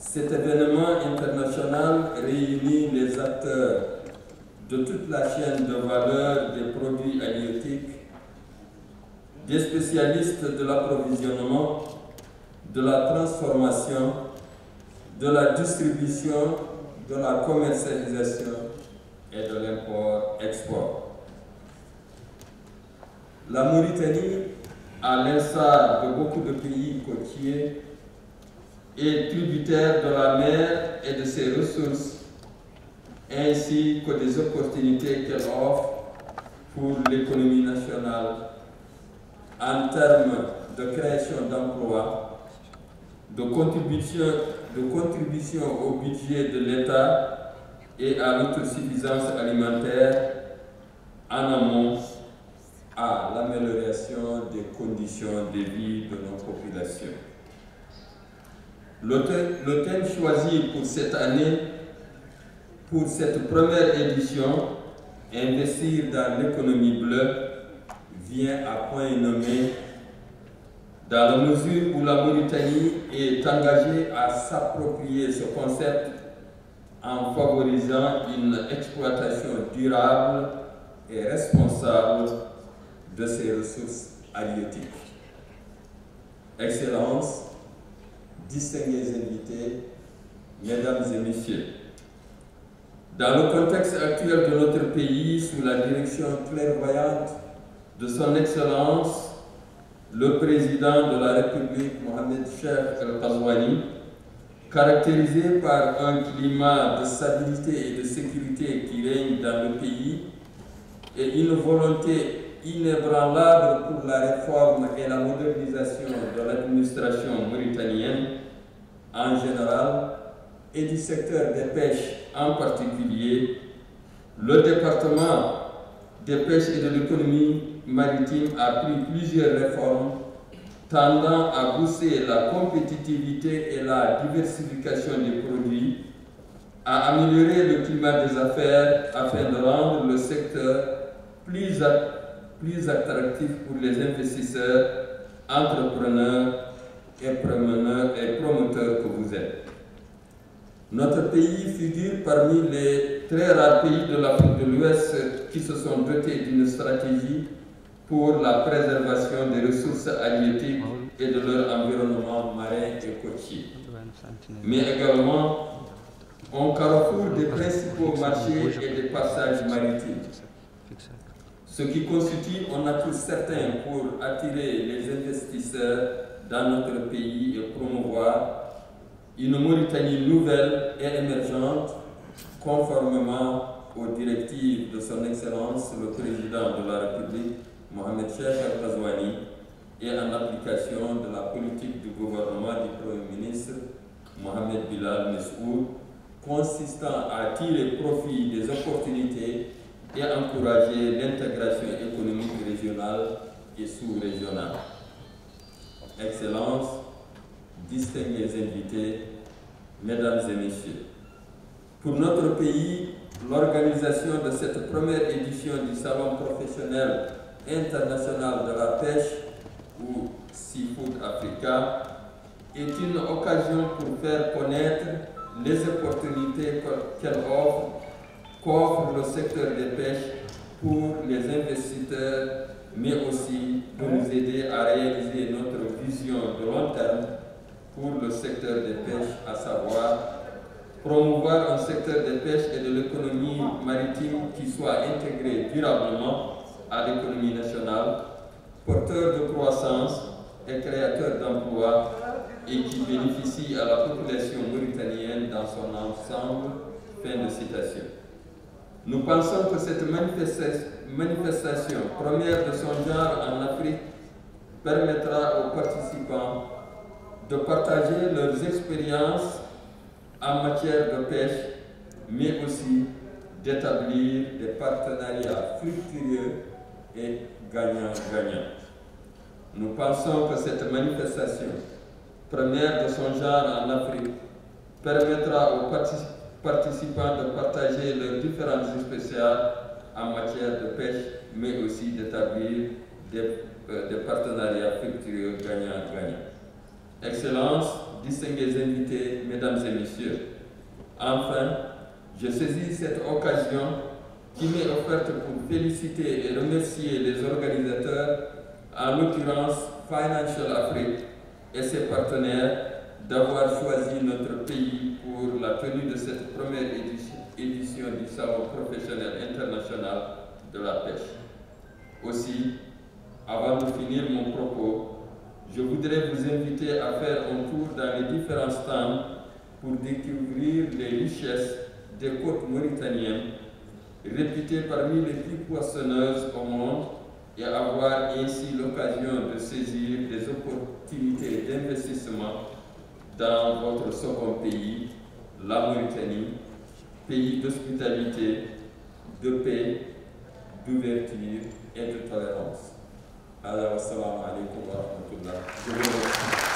Cet événement international réunit les acteurs de toute la chaîne de valeur des produits halieutiques, des spécialistes de l'approvisionnement, de la transformation, de la distribution, de la commercialisation et de l'import-export. La Mauritanie, à l'instar de beaucoup de pays côtiers, est tributaire de la mer et de ses ressources, ainsi que des opportunités qu'elle offre pour l'économie nationale en termes de création d'emplois, de contribution au budget de l'État et à l'autosuffisance alimentaire, en amont à l'amélioration des conditions de vie de nos populations. Le thème choisi pour cette année, pour cette première édition, Investir dans l'économie bleue, vient à point nommé dans la mesure où la Mauritanie est engagée à s'approprier ce concept en favorisant une exploitation durable et responsable de ses ressources halieutiques. Excellences, distingués invités, Mesdames et Messieurs, dans le contexte actuel de notre pays, sous la direction clairvoyante de son Excellence, le Président de la République, Mohamed Cheikh El-Ghazouani, caractérisé par un climat de stabilité et de sécurité qui règne dans le pays et une volonté inébranlable pour la réforme et la modernisation de l'administration mauritanienne en général et du secteur des pêches en particulier, le département des pêches et de l'économie maritime a pris plusieurs réformes tendant à booster la compétitivité et la diversification des produits, à améliorer le climat des affaires afin de rendre le secteur plus attractif pour les investisseurs, entrepreneurs et promoteurs que vous êtes. Notre pays figure parmi les très rares pays de l'Afrique de l'Ouest qui se sont dotés d'une stratégie pour la préservation des ressources halieutiques et de leur environnement marin et côtier, mais également un carrefour des principaux marchés et des passages maritimes, ce qui constitue un atout certain pour attirer les investisseurs dans notre pays et promouvoir une Mauritanie nouvelle et émergente, conformément aux directives de son Excellence le Président de la République, Mohamed Cheikh El-Ghazouani, et en application de la politique du gouvernement du Premier ministre, Mohamed Bilal Messoud, consistant à tirer profit des opportunités et encourager l'intégration économique régionale et sous-régionale. Excellences, distingués invités, Mesdames et Messieurs, pour notre pays, l'organisation de cette première édition du Salon professionnel international de la pêche, ou Seafood Africa, est une occasion pour faire connaître les opportunités qu'offre le secteur des pêches pour les investisseurs, mais aussi de nous aider à réaliser notre vision de long terme pour le secteur des pêches, à savoir promouvoir un secteur des pêches et de l'économie maritime qui soit intégré durablement à l'économie nationale, porteur de croissance et créateur d'emplois et qui bénéficie à la population mauritanienne dans son ensemble. Fin de citation. Nous pensons que cette manifestation, première de son genre en Afrique, permettra aux participants de partager leurs expériences en matière de pêche, mais aussi d'établir des partenariats fructueux et gagnant-gagnant. Nous pensons que cette manifestation, première de son genre en Afrique, permettra aux participants de partager leurs différentes expériences en matière de pêche, mais aussi d'établir des partenariats fructueux gagnant-gagnant. Excellences, distingués invités, Mesdames et Messieurs, enfin, je saisis cette occasion qui m'est offerte pour féliciter et remercier les organisateurs, en l'occurrence Financial Afrique et ses partenaires, d'avoir choisi notre pays pour la tenue de cette première édition du Salon professionnel international de la pêche. Aussi, avant de finir mon propos, je voudrais vous inviter à faire un tour dans les différents stands pour découvrir les richesses des côtes mauritaniennes, réputées parmi les plus poissonneuses au monde, et avoir ainsi l'occasion de saisir des opportunités d'investissement dans votre second pays, la Mauritanie, pays d'hospitalité, de paix, d'ouverture et de tolérance. Alors, assalamu alaikum wa rahmatullah.